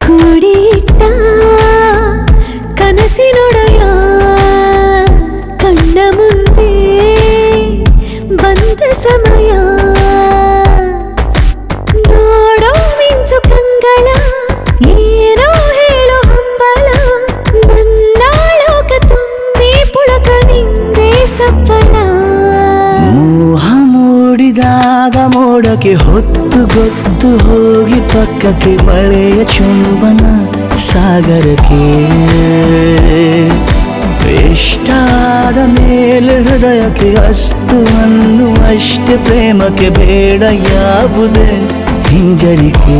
ಕೂಡಿಟ್ಟ ಕನಸಿನೊಡೆಯ ಕಣ್ಣ ಮುಂದೆ ಬಂದ ಸಮಯ ನೋಡೋ ಮಿಂಚು ಕಂಗಳ ಏನೋ ಹೇಳೋ ಹಂಬಲ ನನ್ನ ಲೋಕ ತುಂಬಿ ಪುಳಕ ನಿಂದೆ ಸಪ್ಪಳ ಮೋಹ ಮೂಡಿದಾಗ ಮೋಡಕ್ಕೆ ಹೊತ್ತು ಗೊತ್ತು ಹೋಗಿ ಪಕ್ಕಕ್ಕೆ ಮಳೆಯ ಚುಂಬನ ಸಾಗರಕ್ಕೆ ಇಷ್ಟಾದ ಮೇಲೆ ಹೃದಯಕ್ಕೆ ಅಸ್ತು ಅನ್ನುವಷ್ಟೇ ಪ್ರೇಮಕ್ಕೆ ಬೇಡ ಯಾವುದೇ ಹಿಂಜರಿಕೆ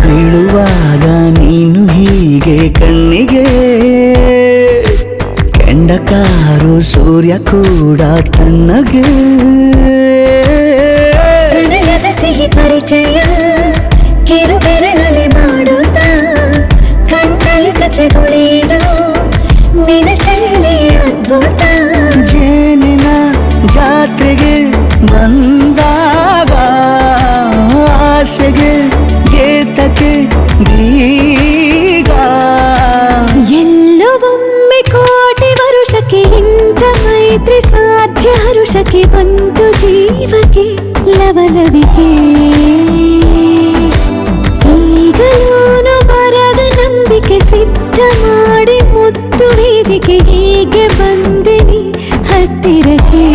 ಬೀಳುವಾಗ ನೀನು ಹೀಗೆ ಕಣ್ಣಿಗೆ ಕೆಂಡಕಾರು ಸೂರ್ಯ ಕೂಡ ತಣ್ಣಗೆ ಪ್ರಣಯದ ಸಿಹಿ ಪರಿಚಯ ಕಿರು ಬೆರಳಲ್ಲಿ ಮಾಡುತ್ತಾ ಕಣ್ಣಲ್ಲಿ ಕಚಗುಳಿಡು ನಿನ ಶೈಲಿ ಅದ್ಭುತ ಜೇನಿನ ಜಾತ್ರೆಗೆ ಬಂದಾಗ ಆಸೆಗೆ ಗೇತಕ್ಕೆ ಬೀಗ ಎಲ್ಲೋ ಒಮ್ಮೆ ಕೋಟಿ ವರುಷಕ್ಕೆ ಇಂಥ ಮೈತ್ರಿ ಸಾಧ್ಯ ಹರುಷಕ್ಕೆ ಬಂತು ಜೀವಕ್ಕೆ ಲವಲವಿಕೆ ಈಗಲೂನು ಬರದ ನಂಬಿಕೆ ಸಿದ್ಧ ಮಾಡಿ ಮುತ್ತು ವೇದಿಕೆ ಹೀಗೆ ಬಂದಿನಿ ಹತ್ತಿರಕ್ಕೆ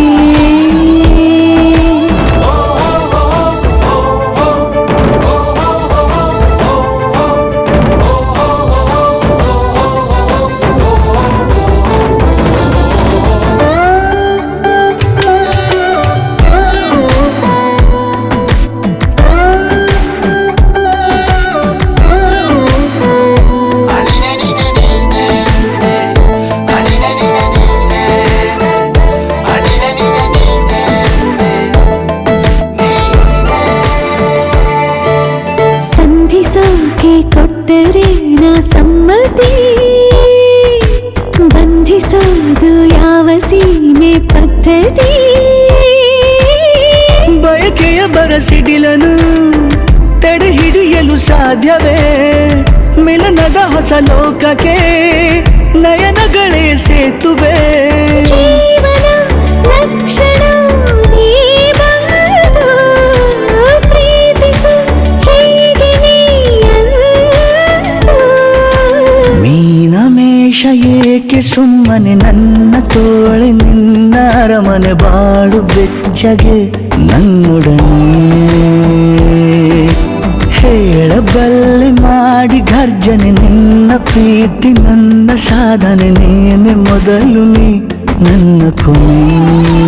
ಕೊಟ್ಟರೆ ನಾ ಸಮ್ಮತಿ ಬಂಧಿಸೋದು ಯಾವ ಸೀಮೆ ಪದ್ಧತಿ ಬಯಕೆಯ ಬರಸಿಡಿಲನು ತಡೆ ಹಿಡಿಯಲು ಸಾಧ್ಯವೇ ಮಿಲನದ ಹೊಸ ಲೋಕಕ್ಕೆ ನಯನಗಳೇ ಸೇತುವೆ ಜೀವನ ಲಕ್ಷಣ ನೀ ಬಂದು ಪ್ರೀತಿಸು ಹೀಗೆ ಮೀನಮೇಷ ಏಕೆ ಸುಮ್ಮನೆ ನನ್ನ ತೋಳೆ ನಿನ್ನ ಅರಮನೆ ಬಾಡು ಬೆಚ್ಚಗೆ ನನ್ನೊಡನೆ ಹೇಳಬಲ್ಲೆ ಮಾಡಿ ಗರ್ಜನೆ ನಿನ್ನ ಪ್ರೀತಿ ನನ್ನ ಸಾಧನೆ ನೀನೆ ಮೊದಲು ನೀ ನನ್ನ ಕೊನೆ